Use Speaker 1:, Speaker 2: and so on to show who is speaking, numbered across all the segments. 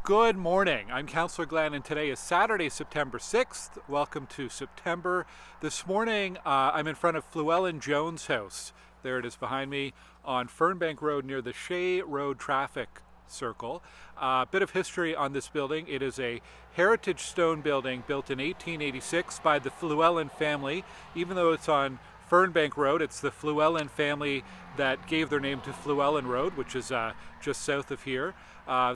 Speaker 1: Good morning. I'm Councillor Glen, and today is Saturday, September 6th. Welcome to September. This morning, I'm in front of Flewellyn-Jones House. There it is behind me on Fernbank Road near the Shea Road traffic circle. A bit of history on this building. It is a heritage stone building built in 1886 by the Flewellyn family. Even though it's on Fernbank Road, it's the Flewellyn family that gave their name to Flewellyn Road, which is just south of here.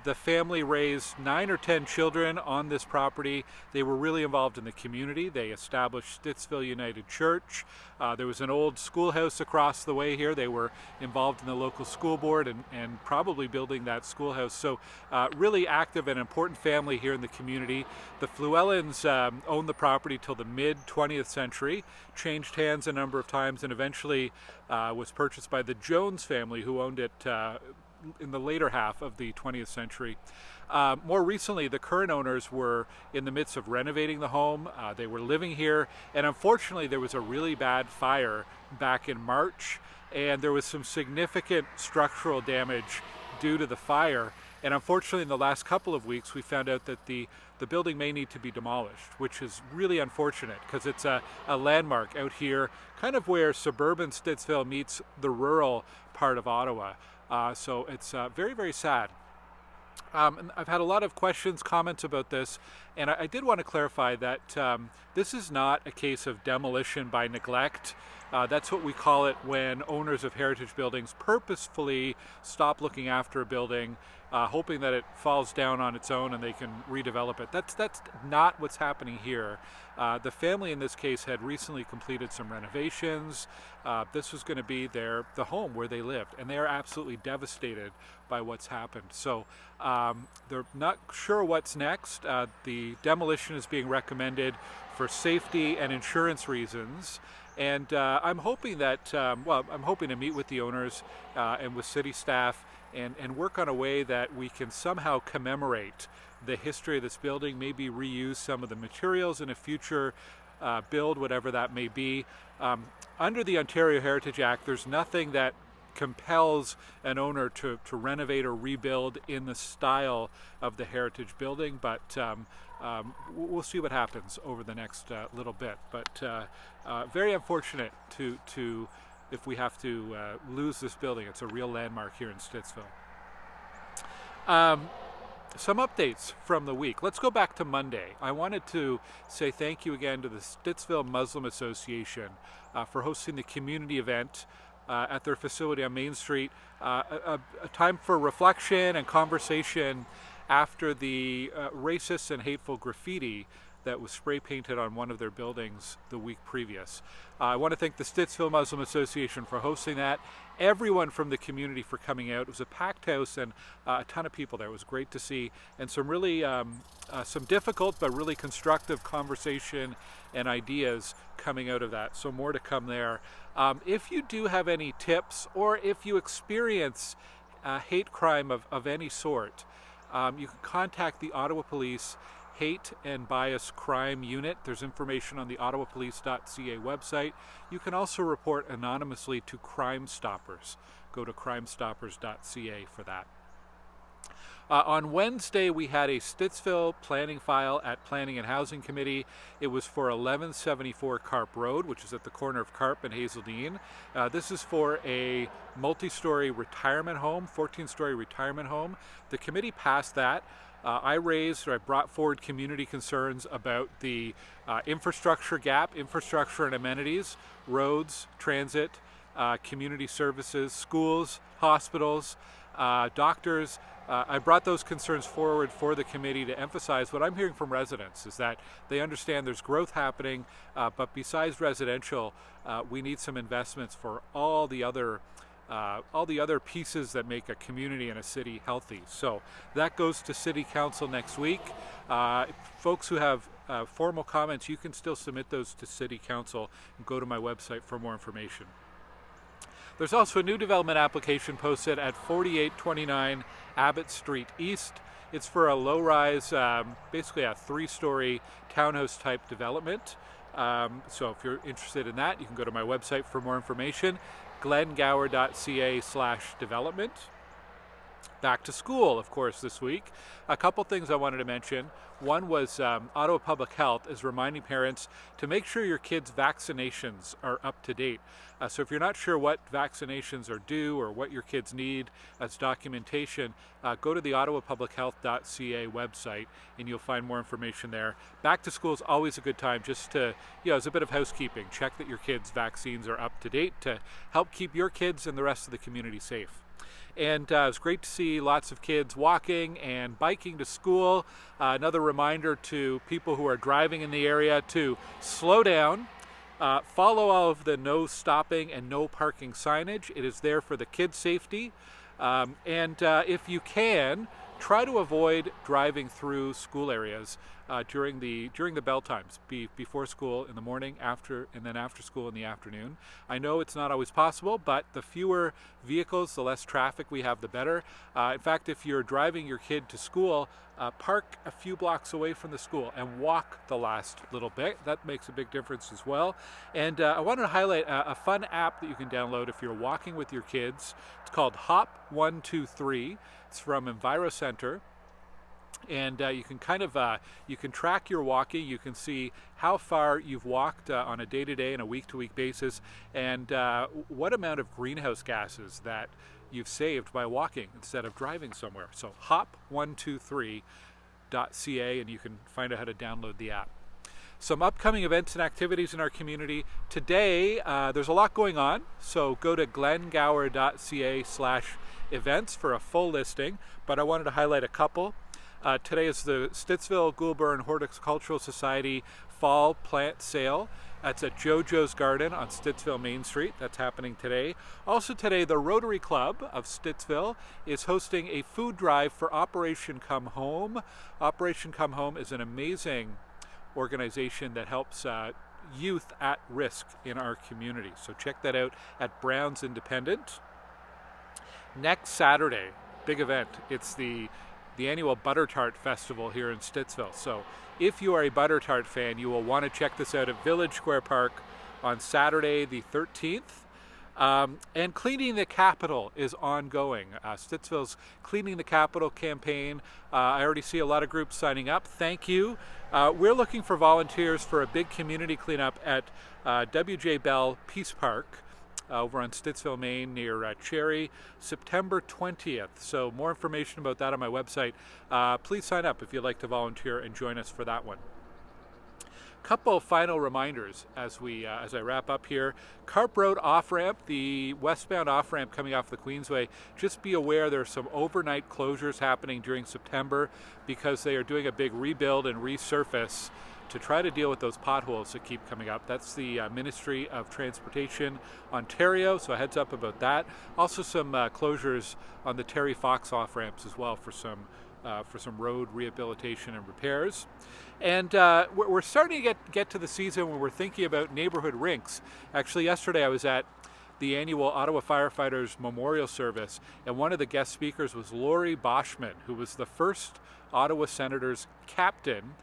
Speaker 1: The family raised 9 or 10 children on this property. They were really involved in the community. They established Stittsville United Church. There was an old schoolhouse across the way here. They were involved in the local school board and probably building that schoolhouse. So really active and important family here in the community. The Flewellyns owned the property till the mid-20th century, changed hands a number of times, and eventually was purchased by the Jones family, who owned it in the later half of the 20th century. More recently, the current owners were in the midst of renovating the home. They were living here, and unfortunately there was a really bad fire back in March, and there was some significant structural damage due to the fire. And unfortunately, in the last couple of weeks, we found out that the building may need to be demolished, which is really unfortunate because it's a landmark out here, kind of where suburban Stittsville meets the rural part of Ottawa. So it's very, very sad. And I've had a lot of questions, comments about this, and I did want to clarify that this is not a case of demolition by neglect. That's what we call it when owners of heritage buildings purposefully stop looking after a building, hoping that it falls down on its own and they can redevelop it. That's not what's happening here. The family in this case had recently completed some renovations. This was going to be the home where they lived, and they are absolutely devastated by what's happened. So they're not sure what's next. The demolition is being recommended for safety and insurance reasons. And I'm hoping that, I'm hoping to meet with the owners and with city staff and work on a way that we can somehow commemorate the history of this building, maybe reuse some of the materials in a future build, whatever that may be. Under the Ontario Heritage Act, there's nothing that compels an owner to renovate or rebuild in the style of the heritage building, but we'll see what happens over the next little bit. But very unfortunate to if we have to lose this building. It's a real landmark here in Stittsville. Some updates from the week. Let's go back to Monday. I wanted to say thank you again to the Stittsville Muslim Association for hosting the community event at their facility on Main Street. A time for reflection and conversation after the racist and hateful graffiti that was spray painted on one of their buildings the week previous. I want to thank the Stittsville Muslim Association for hosting that, everyone from the community for coming out. It was a packed house and a ton of people there. It was great to see, and some really some difficult but really constructive conversation and ideas coming out of that. So more to come there. If you do have any tips, or if you experience hate crime of any sort, you can contact the Ottawa Police Hate and Bias Crime Unit. There's information on the ottawapolice.ca website. You can also report anonymously to Crime Stoppers. Go to crimestoppers.ca for that. On Wednesday, we had a Stittsville planning file at Planning and Housing Committee. It was for 1174 Carp Road, which is at the corner of Carp and Hazeldean. This is for a multi-story retirement home, 14-story retirement home. The committee passed that. I brought forward community concerns about the infrastructure gap, infrastructure and amenities, roads, transit, community services, schools, hospitals, doctors. I brought those concerns forward for the committee to emphasize what I'm hearing from residents is that they understand there's growth happening, but besides residential, we need some investments for all the other pieces that make a community and a city healthy. So that goes to City Council next week. Folks who have formal comments, you can still submit those to City Council and go to my website for more information. There's also a new development application posted at 4829 Abbott Street East. It's for a low-rise, basically a 3-story townhouse type development. So if you're interested in that, you can go to my website for more information, glengower.ca/development. Back to school, of course, this week. A couple things I wanted to mention. One was Ottawa Public Health is reminding parents to make sure your kids' vaccinations are up to date. So if you're not sure what vaccinations are due or what your kids need as documentation, go to the ottawapublichealth.ca website and you'll find more information there. Back to school is always a good time just to, as a bit of housekeeping, check that your kids' vaccines are up to date to help keep your kids and the rest of the community safe. And it was great to see lots of kids walking and biking to school. Another reminder to people who are driving in the area to slow down, follow all of the no stopping and no parking signage. It is there for the kids' safety. And if you can, try to avoid driving through school areas during the bell times, before school in the morning, and then after school in the afternoon. I know it's not always possible, but the fewer vehicles, the less traffic we have, the better. In fact, if you're driving your kid to school, park a few blocks away from the school and walk the last little bit. That makes a big difference as well. And I wanted to highlight a fun app that you can download if you're walking with your kids. It's called Hop 123. It's from EnvironCentre. And you can track your walking. You can see how far you've walked on a day-to-day and a week-to-week basis, and what amount of greenhouse gases that you've saved by walking instead of driving somewhere. So hop123.ca, and you can find out how to download the app. Some upcoming events and activities in our community. Today, there's a lot going on, so go to glengower.ca/events for a full listing, but I wanted to highlight a couple. Today is the Stittsville Goulbourn Horticultural Society Fall Plant Sale. That's at JoJo's Garden on Stittsville Main Street. That's happening today. Also today, the Rotary Club of Stittsville is hosting a food drive for Operation Come Home. Operation Come Home is an amazing organization that helps youth at risk in our community. So check that out at Brown's Independent. Next Saturday, big event. It's the annual Butter Tart Festival here in Stittsville. So if you are a Butter Tart fan, you will want to check this out at Village Square Park on Saturday the 13th. And Cleaning the Capital is ongoing. Stittsville's Cleaning the Capital campaign. I already see a lot of groups signing up. Thank you. We're looking for volunteers for a big community cleanup at W.J. Bell Peace Park over on Stittsville, Maine, near Cherry, September 20th. So more information about that on my website. Please sign up if you'd like to volunteer and join us for that one. Couple final reminders as I wrap up here. Carp Road off-ramp, the westbound off-ramp coming off the Queensway, just be aware there's some overnight closures happening during September because they are doing a big rebuild and resurface to try to deal with those potholes that keep coming up. That's the Ministry of Transportation Ontario, so a heads up about that. Also some closures on the Terry Fox off-ramps as well for some road rehabilitation and repairs. And we're starting to get to the season where we're thinking about neighbourhood rinks. Actually, yesterday I was at the annual Ottawa Firefighters Memorial Service, and one of the guest speakers was Laurie Boschman, who was the first Ottawa Senators captain.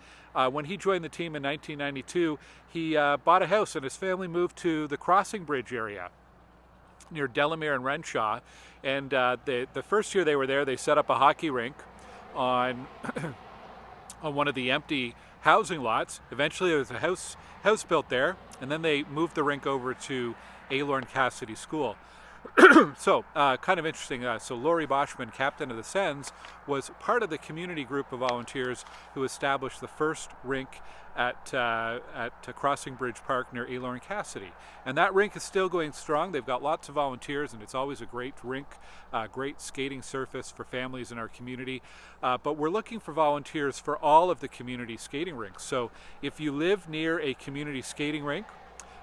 Speaker 1: When he joined the team in 1992, he bought a house and his family moved to the Crossing Bridge area near Delamere and Renshaw. And the first year they were there, they set up a hockey rink on on one of the empty housing lots. Eventually there was a house built there, and then they moved the rink over to Aylorn Cassidy School. So kind of interesting. So Laurie Boschman, captain of the Sens, was part of the community group of volunteers who established the first rink at Crossing Bridge Park near Aylorn Cassidy. And that rink is still going strong. They've got lots of volunteers, and it's always a great rink, great skating surface for families in our community. But we're looking for volunteers for all of the community skating rinks. So if you live near a community skating rink,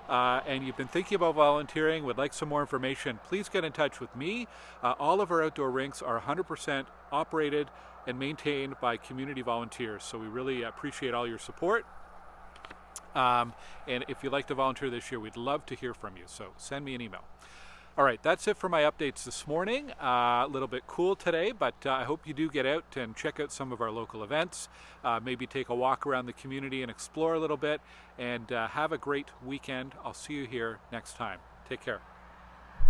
Speaker 1: and you've been thinking about volunteering, would like some more information, please get in touch with me. All of our outdoor rinks are 100% operated and maintained by community volunteers, so we really appreciate all your support. And if you'd like to volunteer this year, we'd love to hear from you, so send me an email. All right, that's it for my updates this morning. A little bit cool today, but I hope you do get out and check out some of our local events. Maybe take a walk around the community and explore a little bit, and have a great weekend. I'll see you here next time. Take care.